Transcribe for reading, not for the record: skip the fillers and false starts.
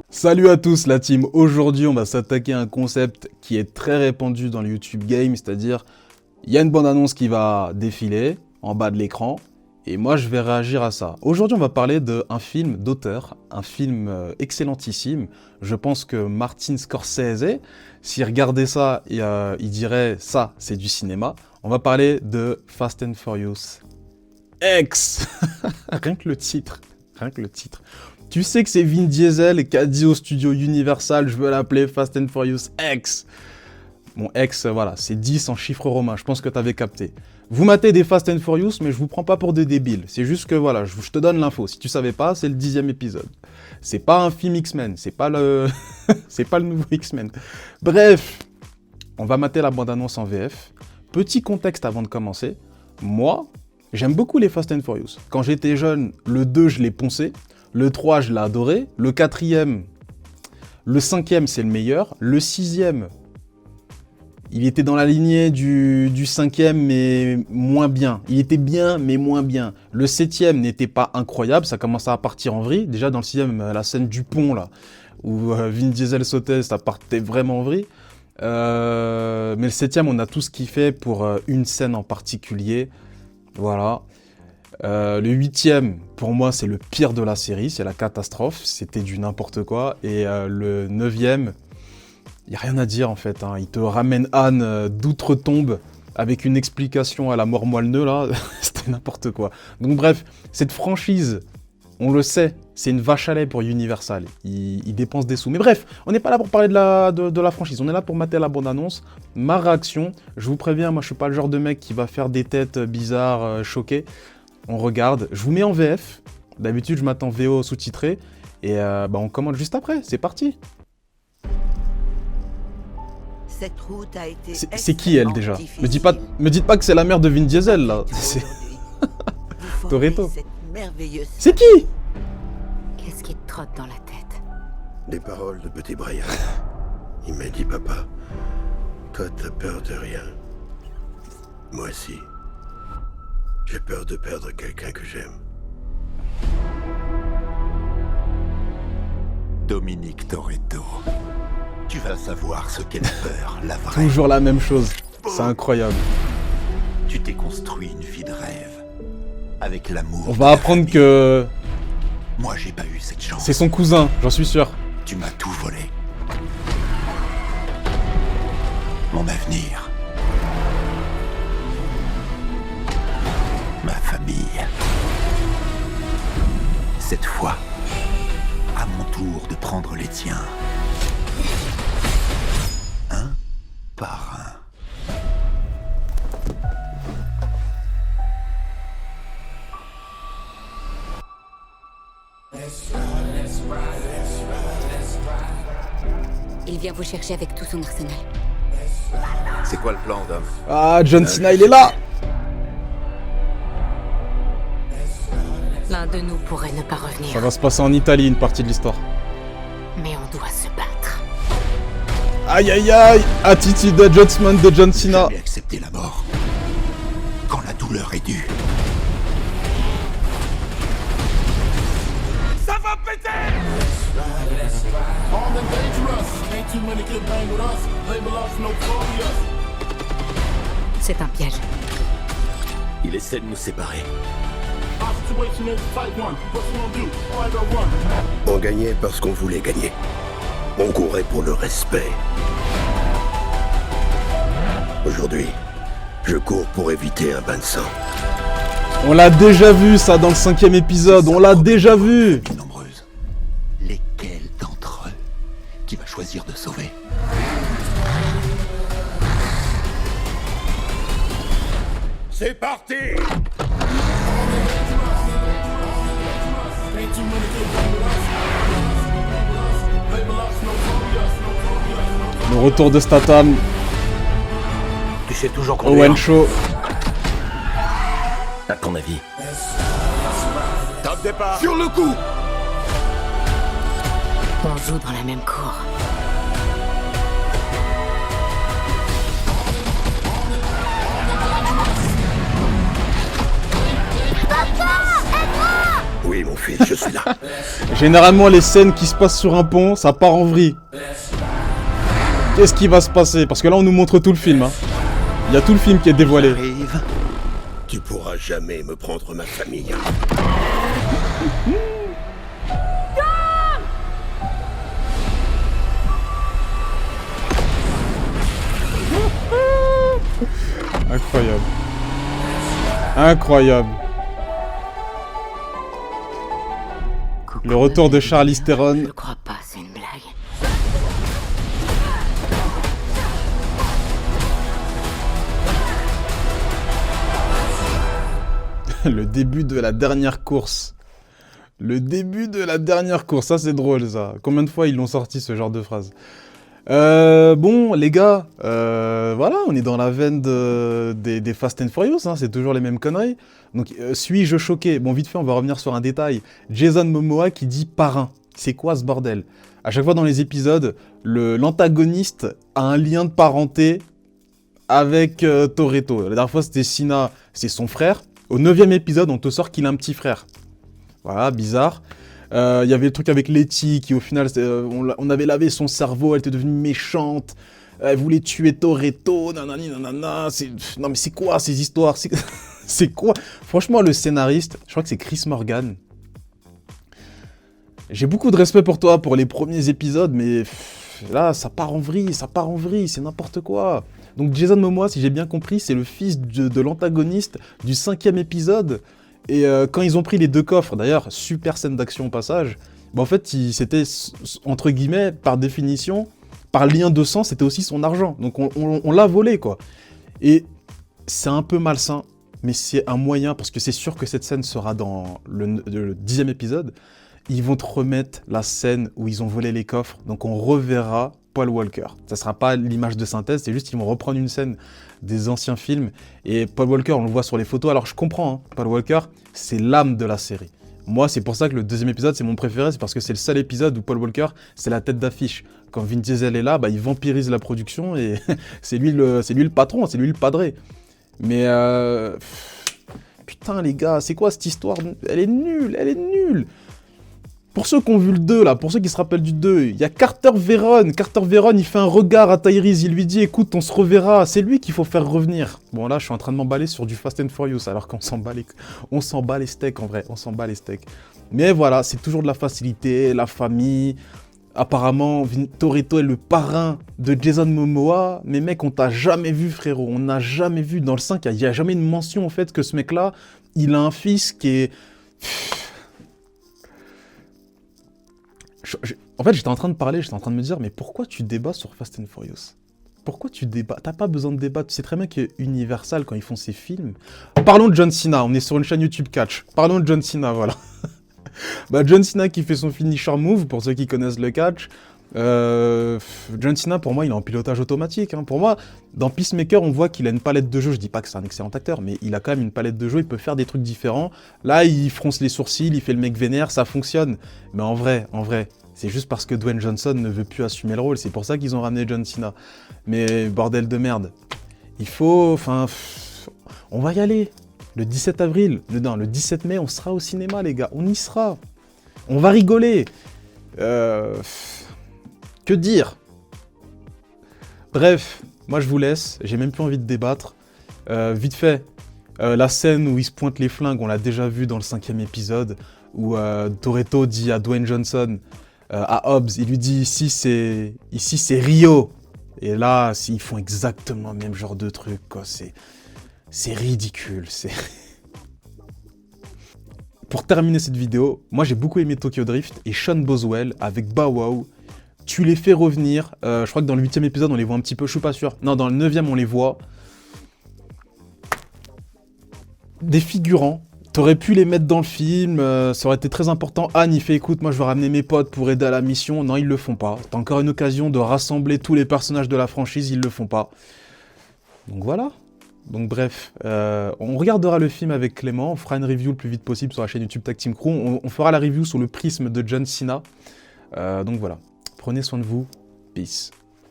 Salut à tous la team, aujourd'hui on va s'attaquer à un concept qui est très répandu dans le YouTube game, c'est-à-dire il y a une bande-annonce qui va défiler en bas de l'écran et moi je vais réagir à ça. Aujourd'hui on va parler d'un film d'auteur, un film excellentissime. Je pense que Martin Scorsese, s'il regardait ça, il dirait ça c'est du cinéma. On va parler de Fast and Furious X. Rien que le titre. Tu sais que c'est Vin Diesel qui a dit au studio Universal, je veux l'appeler Fast and Furious X. Bon, X, voilà, c'est 10 en chiffres romains, je pense que t'avais capté. Vous matez des Fast and Furious, mais je vous prends pas pour des débiles. C'est juste que, voilà, je te donne l'info. Si tu savais pas, c'est le 10e épisode. C'est pas un film X-Men, c'est pas le... c'est pas le nouveau X-Men. Bref, on va mater la bande-annonce en VF. Petit contexte avant de commencer. Moi, j'aime beaucoup les Fast and Furious. Quand j'étais jeune, le 2, je l'ai poncé. Le 3, je l'ai adoré. Le 4e, le 5e, c'est le meilleur. Le 6e, il était dans la lignée du 5e, mais moins bien. Il était bien, mais moins bien. Le 7e n'était pas incroyable, ça commençait à partir en vrille. Déjà, dans le 6e, la scène du pont, là, où Vin Diesel sautait, ça partait vraiment en vrille. Mais le 7e, on a tous kiffé pour une scène en particulier. Voilà. Le 8e, pour moi, c'est le pire de la série, c'est la catastrophe, c'était du n'importe quoi. Et le 9e, il n'y a rien à dire en fait, hein. Il te ramène Anne d'outre-tombe avec une explication à la mort moelle-neu là, c'était n'importe quoi. Donc bref, cette franchise, on le sait, c'est une vache à lait pour Universal, ils dépensent des sous. Mais bref, on n'est pas là pour parler de la franchise, on est là pour mater la bande-annonce. Ma réaction, je vous préviens, moi je suis pas le genre de mec qui va faire des têtes bizarres, choquées. On regarde, je vous mets en VF, d'habitude je m'attends VO sous-titré, et on commande juste après, c'est parti. Cette route a été c'est qui elle déjà? Me dites pas que c'est la mère de Vin Diesel là, c'est Toretto. C'est qui? Qu'est-ce qui te trotte dans la tête? Des paroles de petit Brian. Il m'a dit, papa, toi t'as peur de rien. Moi aussi. J'ai peur de perdre quelqu'un que j'aime. Dominique Toretto. Tu vas savoir ce qu'est la peur, la vraie. Toujours la même chose, c'est incroyable. Tu t'es construit une vie de rêve. Avec l'amour. On va apprendre que... Moi j'ai pas eu cette chance. C'est son cousin, j'en suis sûr. Tu m'as tout volé. Mon avenir. Ma famille. Cette fois, à mon tour de prendre les tiens. Un par un. Il vient vous chercher avec tout son arsenal. C'est quoi le plan, Dom? Ah, John Cena, il est là. L'un de nous pourrait ne pas revenir. Ça va se passer en Italie, une partie de l'histoire. Mais on doit se battre. Aïe aïe aïe, attitude adjustment de John Cena. J'ai accepté la mort. Quand la douleur est due. Ça va péter! C'est un piège. Il essaie de nous séparer. On gagnait parce qu'on voulait gagner. On courait pour le respect. Aujourd'hui, je cours pour éviter un bain de sang. On l'a déjà vu ça dans le 5e épisode, on l'a déjà vu. Nombreuses. Lesquels d'entre eux qui va choisir de sauver? C'est parti! Le retour de Statham, Tu sais toujours conduire. Owen Shaw. À ton avis? Top départ. Sur le coup! On joue dans la même cour. Oui, mon fils, je suis là. Généralement, les scènes qui se passent sur un pont, ça part en vrille. Qu'est-ce qui va se passer? Parce que là, on nous montre tout le film. Hein. Il y a tout le film qui est dévoilé. Arrive. Tu pourras jamais me prendre ma famille. Incroyable. Incroyable. Le retour de Charlize Theron. Je crois pas, c'est une blague. Le début de la dernière course. Le début de la dernière course. Ça, c'est drôle, ça. Combien de fois ils l'ont sorti, ce genre de phrase? Bon, les gars, voilà, on est dans la veine des Fast and Furious, hein, c'est toujours les mêmes conneries. Donc, suis-je choqué? Bon, vite fait, on va revenir sur un détail. Jason Momoa qui dit parrain. C'est quoi ce bordel? À chaque fois dans les épisodes, l'antagoniste a un lien de parenté avec Toretto. La dernière fois, c'était Cena, c'est son frère. Au 9e épisode, on te sort qu'il a un petit frère. Voilà, bizarre. Il y avait le truc avec Letty qui, au final, on avait lavé son cerveau, elle était devenue méchante. Elle voulait tuer Toretto, nanani, nanana. Non, mais c'est quoi ces histoires? C'est quoi? Franchement, le scénariste, je crois que c'est Chris Morgan. J'ai beaucoup de respect pour toi pour les premiers épisodes, mais là, ça part en vrille, c'est n'importe quoi. Donc Jason Momoa, si j'ai bien compris, c'est le fils de l'antagoniste du 5e épisode. Et quand ils ont pris les deux coffres, d'ailleurs, super scène d'action au passage, bah en fait, c'était, entre guillemets, par définition, par lien de sang, c'était aussi son argent. Donc on l'a volé, quoi. Et c'est un peu malsain, mais c'est un moyen, parce que c'est sûr que cette scène sera dans le 10e épisode. Ils vont te remettre la scène où ils ont volé les coffres, donc on reverra Paul Walker. Ça sera pas l'image de synthèse, c'est juste qu'ils vont reprendre une scène des anciens films. Et Paul Walker, on le voit sur les photos, alors je comprends, hein, Paul Walker, c'est l'âme de la série. Moi, c'est pour ça que le 2e épisode, c'est mon préféré, c'est parce que c'est le seul épisode où Paul Walker, c'est la tête d'affiche. Quand Vin Diesel est là, bah, il vampirise la production et c'est lui le patron, c'est lui le padré. Mais putain les gars, c'est quoi cette histoire? Elle est nulle. Pour ceux qui ont vu le 2, là, pour ceux qui se rappellent du 2, il y a Carter Veron. Carter Veron, il fait un regard à Tyrese, il lui dit « Écoute, on se reverra », c'est lui qu'il faut faire revenir. Bon, là, je suis en train de m'emballer sur du Fast and Furious, alors qu'on s'en bat les steaks, en vrai, on s'en bat les steaks. Mais voilà, c'est toujours de la facilité, la famille. Apparemment, Toretto est le parrain de Jason Momoa. Mais mec, on t'a jamais vu, frérot, on n'a jamais vu. Dans le 5, il n'y a jamais une mention, en fait, que ce mec-là, il a un fils qui est... En fait, j'étais en train de me dire, mais pourquoi tu débats sur Fast and Furious? Pourquoi tu débats? T'as pas besoin de débattre. Tu sais très bien que Universal, quand ils font ces films... Parlons de John Cena, on est sur une chaîne YouTube Catch. Parlons de John Cena, voilà. Bah, John Cena qui fait son finisher move, pour ceux qui connaissent le catch. John Cena, pour moi, il est en pilotage automatique. Hein. Pour moi, dans Peacemaker, on voit qu'il a une palette de jeux. Je dis pas que c'est un excellent acteur, mais il a quand même une palette de jeux. Il peut faire des trucs différents. Là, il fronce les sourcils, il fait le mec vénère, ça fonctionne. Mais en vrai, c'est juste parce que Dwayne Johnson ne veut plus assumer le rôle. C'est pour ça qu'ils ont ramené John Cena. Mais bordel de merde. Il faut... Enfin... On va y aller. Le 17 avril, le 17 mai, on sera au cinéma, les gars. On y sera. On va rigoler. Que dire? Bref, moi je vous laisse. J'ai même plus envie de débattre. Vite fait, la scène où ils se pointent les flingues, on l'a déjà vu dans le 5e épisode, où Toretto dit à Dwayne Johnson, à Hobbs, il lui dit ici c'est Rio. Et là, ils font exactement le même genre de truc, quoi. C'est ridicule, Pour terminer cette vidéo, moi j'ai beaucoup aimé Tokyo Drift et Sean Boswell avec Bow Wow. Tu les fais revenir, je crois que dans le 8e épisode on les voit un petit peu, je suis pas sûr. Non, dans le 9e on les voit. Des figurants, t'aurais pu les mettre dans le film, ça aurait été très important. Anne il fait écoute, moi je vais ramener mes potes pour aider à la mission. Non, ils le font pas. T'as encore une occasion de rassembler tous les personnages de la franchise, ils le font pas. Donc voilà. Donc bref, on regardera le film avec Clément, on fera une review le plus vite possible sur la chaîne YouTube Tag Team Crew, on fera la review sous le prisme de John Cena. Donc voilà, prenez soin de vous, peace.